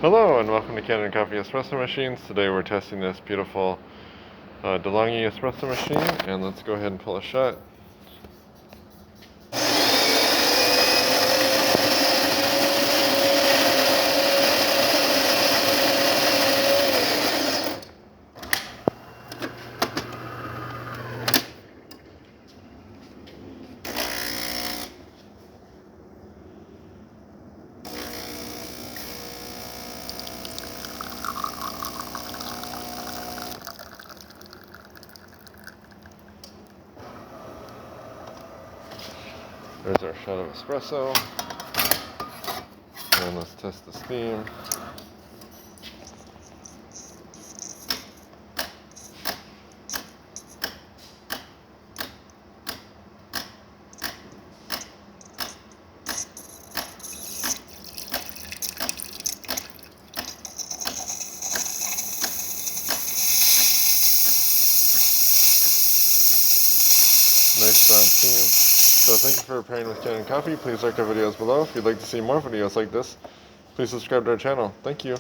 Hello and welcome to Canada Coffee Espresso Machines. Today we're testing this beautiful Delonghi espresso machine, and let's go ahead and pull a shot. There's our shot of espresso, and let's test the steam. Nice strong steam. So thank you for pairing with Canada Coffee. Please like our videos below. If you'd like to see more videos like this, please subscribe to our channel. Thank you.